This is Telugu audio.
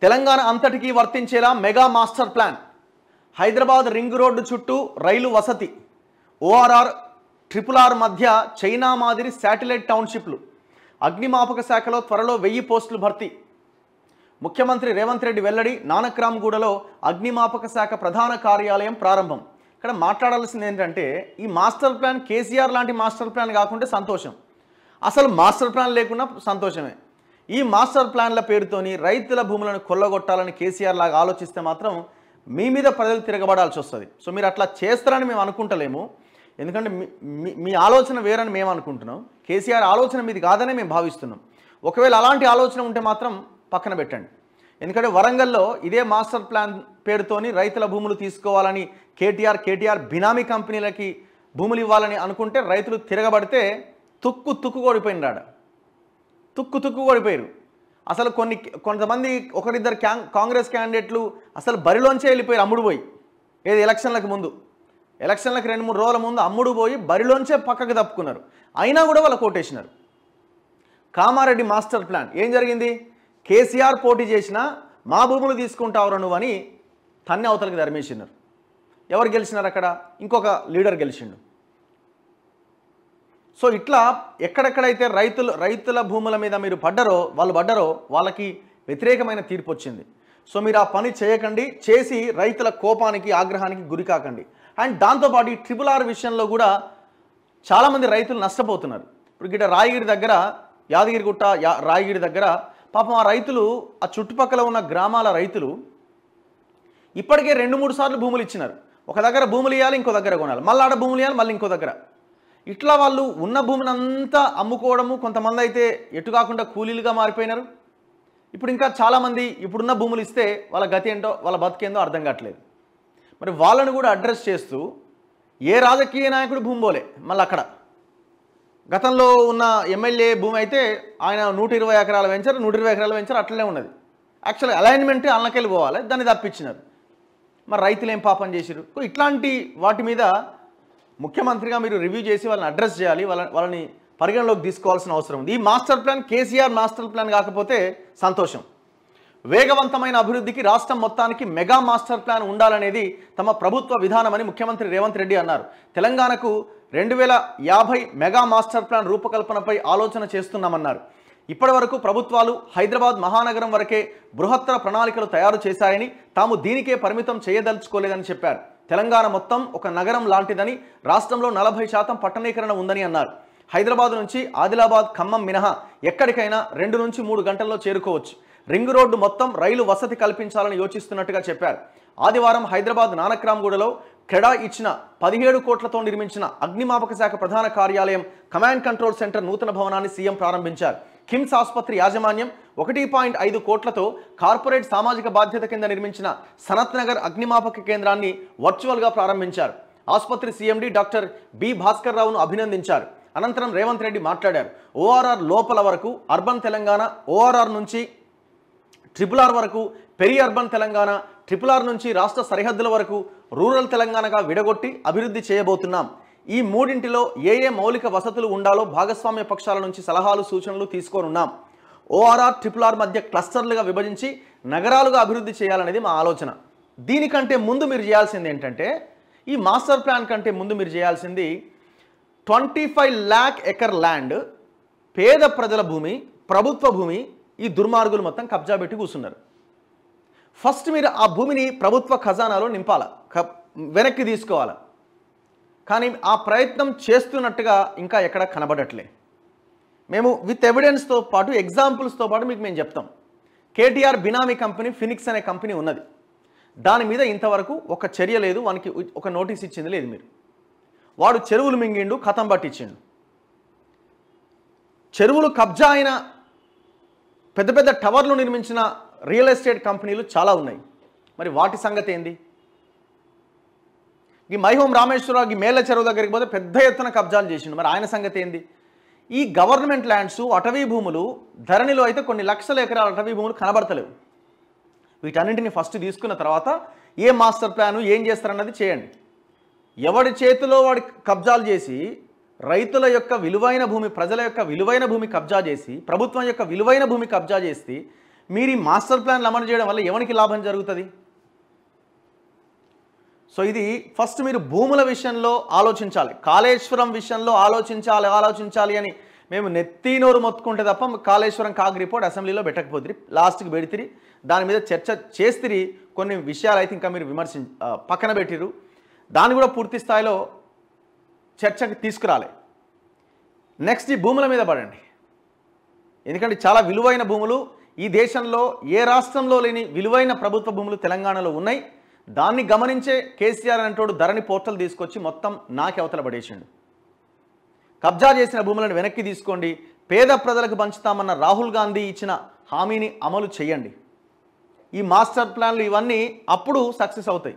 తెలంగాణ అంతటికీ వర్తించేలా mega master plan. Hyderabad ring road చుట్టూ రైలు వసతి. ఓఆర్ఆర్ RRR మధ్య చైనా మాదిరి శాటిలైట్ టౌన్షిప్లు. అగ్నిమాపక శాఖలో త్వరలో 1000 పోస్టులు భర్తీ. ముఖ్యమంత్రి రేవంత్ రెడ్డి వెల్లడి. నానక్రామ్గూడలో అగ్నిమాపక శాఖ ప్రధాన కార్యాలయం ప్రారంభం. ఇక్కడ మాట్లాడాల్సింది ఏంటంటే ఈ మాస్టర్ ప్లాన్ కేసీఆర్ లాంటి మాస్టర్ ప్లాన్ కాకుంటే సంతోషం, అసలు మాస్టర్ ప్లాన్ లేకుండా సంతోషమే. ఈ మాస్టర్ ప్లాన్ల పేరుతోని రైతుల భూములను కొల్లగొట్టాలని కేసీఆర్ లాగా ఆలోచిస్తే మాత్రం మీ మీద ప్రజలు తిరగబడాల్సి వస్తుంది. సో మీరు అట్లా చేస్తారని మేము అనుకుంటలేము, ఎందుకంటే మీ ఆలోచన వేరని మేము అనుకుంటున్నాం. కేసీఆర్ ఆలోచన మీది కాదని మేము భావిస్తున్నాం. ఒకవేళ అలాంటి ఆలోచన ఉంటే మాత్రం పక్కన పెట్టండి. ఎందుకంటే వరంగల్లో ఇదే మాస్టర్ ప్లాన్ పేరుతోని రైతుల భూములు తీసుకోవాలని కేటీఆర్ బినామీ కంపెనీలకి భూములు ఇవ్వాలని అనుకుంటే రైతులు తిరగబడితే తుక్కు కొడిపోయినాడు. తుక్కు కొడిపోయారు. అసలు కొంతమంది ఒకరిద్దరు కాంగ్రెస్ క్యాండిడేట్లు అసలు బరిలోంచే వెళ్ళిపోయారు, అమ్ముడు పోయి. ఏది ఎలక్షన్లకు ముందు, ఎలక్షన్లకు 2-3 రోజుల ముందు అమ్ముడు పోయి బరిలోంచే పక్కకు తప్పుకున్నారు. అయినా కూడా వాళ్ళు కోటేసినారు. కామారెడ్డి మాస్టర్ ప్లాన్ ఏం జరిగింది? కేసీఆర్ పోటీ చేసినా మా భూములు తీసుకుంటావురా నువ్వు అని తన్ని అవతలకి ధర్మేసినారు. ఎవరు గెలిచినారు అక్కడ? ఇంకొక లీడర్ గెలిచిండు. సో ఇట్లా ఎక్కడెక్కడైతే రైతుల భూముల మీద మీరు పడ్డారో వాళ్ళకి వ్యతిరేకమైన తీర్పు వచ్చింది. సో మీరు ఆ పని చేయకండి, చేసి రైతుల కోపానికి ఆగ్రహానికి గురి కాకండి. అండ్ దాంతోపాటు ఈ RRR విషయంలో కూడా చాలామంది రైతులు నష్టపోతున్నారు. ఇప్పుడు గిట్ట రాయగిరి దగ్గర, యాదగిరిగుట్ట రాయగిరి దగ్గర పాపం ఆ రైతులు, ఆ చుట్టుపక్కల ఉన్న గ్రామాల రైతులు ఇప్పటికే 2-3 సార్లు భూములు ఇచ్చినారు. ఒక దగ్గర భూములు ఇవ్వాలి, ఇంకో దగ్గర కొనాలి, మళ్ళీ ఆడ భూములు ఇవ్వాలి, మళ్ళీ ఇంకో దగ్గర. ఇట్లా వాళ్ళు ఉన్న భూమిని అంతా అమ్ముకోవడము. కొంతమంది అయితే ఎటు కాకుండా కూలీలుగా మారిపోయినారు. ఇప్పుడు ఇంకా చాలామంది ఇప్పుడున్న భూములు ఇస్తే వాళ్ళ గతి ఏంటో, వాళ్ళ బతికేందో అర్థం కావట్లేదు. మరి వాళ్ళను కూడా అడ్రస్ చేస్తూ ఏ రాజకీయ నాయకుడు భూమి పోలే. మళ్ళీ అక్కడ గతంలో ఉన్న ఎమ్మెల్యే భూమి అయితే ఆయన 120 ఎకరాల వెంచర్, 120 ఎకరాల వెంచర్ అట్లనే ఉన్నది. యాక్చువల్గా అలైన్మెంట్ అన్నకెళ్ళి పోవాలి, దాన్ని తప్పించినారు. మరి రైతులు ఏం పాపం చేసిరు? ఇట్లాంటి వాటి మీద ముఖ్యమంత్రిగా మీరు రివ్యూ చేసి వాళ్ళని అడ్రస్ చేయాలి, వాళ్ళని పరిగణలోకి తీసుకోవాల్సిన అవసరం ఉంది. ఈ master plan KCR master plan కాకపోతే సంతోషం. వేగవంతమైన అభివృద్ధికి రాష్ట్రం మొత్తానికి మెగా మాస్టర్ ప్లాన్ ఉండాలనేది తమ ప్రభుత్వ విధానమని ముఖ్యమంత్రి రేవంత్ రెడ్డి అన్నారు. తెలంగాణకు 2050 మెగా మాస్టర్ ప్లాన్ రూపకల్పనపై ఆలోచన చేస్తున్నామన్నారు. ఇప్పటి వరకు ప్రభుత్వాలు హైదరాబాద్ మహానగరం వరకే బృహత్తర ప్రణాళికలు తయారు చేశాయని, తాము దీనికే పరిమితం చేయదలుచుకోలేదని చెప్పారు. తెలంగాణ మొత్తం ఒక నగరం లాంటిదని, రాష్ట్రంలో 40% పట్టణీకరణ ఉందని అన్నారు. హైదరాబాద్ నుంచి ఆదిలాబాద్, ఖమ్మం మినహా ఎక్కడికైనా 2 నుంచి 3 గంటల్లో చేరుకోవచ్చు. రింగ్ రోడ్డు మొత్తం రైలు వసతి కల్పించాలని యోచిస్తున్నట్టుగా చెప్పారు. ఆదివారం హైదరాబాద్ నానక్రామ్గూడలో క్రెడా ఇచ్చిన 17 కోట్లతో నిర్మించిన అగ్నిమాపక శాఖ ప్రధాన కార్యాలయం కమాండ్ కంట్రోల్ సెంటర్ నూతన భవనాన్ని సీఎం ప్రారంభించారు. కిమ్స్ ఆసుపత్రి యాజమాన్యం 1.5 కోట్లతో కార్పొరేట్ సామాజిక బాధ్యత కింద నిర్మించిన సనత్ నగర్ అగ్నిమాపక కేంద్రాన్ని వర్చువల్గా ప్రారంభించారు. ఆసుపత్రి సీఎండీ డాక్టర్ బి భాస్కర్ రావును అభినందించారు. అనంతరం రేవంత్ రెడ్డి మాట్లాడారు. ఓఆర్ఆర్ లోపల వరకు అర్బన్ తెలంగాణ, ఓఆర్ఆర్ నుంచి RRR వరకు పెరి అర్బన్ తెలంగాణ, RRR నుంచి రాష్ట్ర సరిహద్దుల వరకు రూరల్ తెలంగాణగా విడగొట్టి అభివృద్ధి చేయబోతున్నాం. ఈ మూడింటిలో ఏ మౌలిక వసతులు ఉండాలో భాగస్వామ్య పక్షాల నుంచి సలహాలు సూచనలు తీసుకోనున్నాం. ఓఆర్ఆర్ RRR మధ్య క్లస్టర్లుగా విభజించి నగరాలుగా అభివృద్ధి చేయాలనేది మా ఆలోచన. దీనికంటే ముందు మీరు చేయాల్సింది ఏంటంటే, ఈ మాస్టర్ ప్లాన్ కంటే ముందు మీరు చేయాల్సింది 25 lakh ఎకర్ ల్యాండ్, పేద ప్రజల భూమి, ప్రభుత్వ భూమి, ఈ దుర్మార్గులు మొత్తం కబ్జా పెట్టి కూర్చున్నారు. ఫస్ట్ మీరు ఆ భూమిని ప్రభుత్వ ఖజానాలో నింపాల, వెనక్కి తీసుకోవాలి. కానీ ఆ ప్రయత్నం చేస్తున్నట్టుగా ఇంకా ఎక్కడ కనబడట్లే. మేము విత్ ఎవిడెన్స్తో పాటు, ఎగ్జాంపుల్స్తో పాటు మీకు మేము చెప్తాం. కేటీఆర్ బినామీ కంపెనీ ఫినిక్స్ అనే కంపెనీ ఉన్నది. దాని మీద ఇంతవరకు ఒక చర్య లేదు, వానికి ఒక నోటీస్ ఇచ్చింది లేదు. మీరు వాడు చెరువులు మింగిండు, కథం పట్టించిండు. చెరువులు కబ్జా అయిన పెద్ద పెద్ద టవర్లు నిర్మించిన రియల్ ఎస్టేట్ కంపెనీలు చాలా ఉన్నాయి. మరి వాటి సంగతి ఏంది? ఈ మైహోం రామేశ్వరరావు ఈ మేళ్ల చెరువు దగ్గరికి పోతే పెద్ద ఎత్తున కబ్జాలు చేసిండు. మరి ఆయన సంగతి ఏంది? ఈ గవర్నమెంట్ ల్యాండ్స్, అటవీ భూములు ధరణిలో అయితే కొన్ని లక్షల ఎకరాల అటవీ భూములు కనబడతలేవు. వీటన్నింటిని ఫస్ట్ తీసుకున్న తర్వాత ఏ మాస్టర్ ప్లాను ఏం చేస్తారన్నది చేయండి. ఎవడి చేతిలో వాడి కబ్జాలు చేసి రైతుల యొక్క విలువైన భూమి, ప్రజల యొక్క విలువైన భూమి కబ్జా చేసి, ప్రభుత్వం యొక్క విలువైన భూమి కబ్జా చేసి మీరు ఈ మాస్టర్ ప్లాన్లు అమలు చేయడం వల్ల ఎవరికి లాభం జరుగుతుంది? సో ఇది ఫస్ట్ మీరు భూముల విషయంలో ఆలోచించాలి. కాళేశ్వరం విషయంలో ఆలోచించాలి అని మేము నెత్తి నోరు మొత్తుకుంటే తప్ప కాళేశ్వరం కాగ్ రిపోర్ట్ అసెంబ్లీలో పెట్టకపోతే లాస్ట్కి పెడితిరి, దాని మీద చర్చ చేస్తిరి. కొన్ని విషయాలు అయితే ఇంకా మీరు పక్కన పెట్టిరు, దాన్ని కూడా పూర్తి స్థాయిలో చర్చకి తీసుకురాలే. నెక్స్ట్ ఈ భూముల మీద పడండి, ఎందుకంటే చాలా విలువైన భూములు ఈ దేశంలో ఏ రాష్ట్రంలో లేని విలువైన ప్రభుత్వ భూములు తెలంగాణలో ఉన్నాయి. దాన్ని గమనించే కేసీఆర్ అంటోడు ధరణి పోర్టల్ తీసుకొచ్చి మొత్తం నాకి అవతల పడేసిండు. కబ్జా చేసిన భూములను వెనక్కి తీసుకోండి, పేద ప్రజలకు పంచుతామన్న రాహుల్ గాంధీ ఇచ్చిన హామీని అమలు చేయండి. ఈ మాస్టర్ ప్లాన్లు ఇవన్నీ అప్పుడు సక్సెస్ అవుతాయి.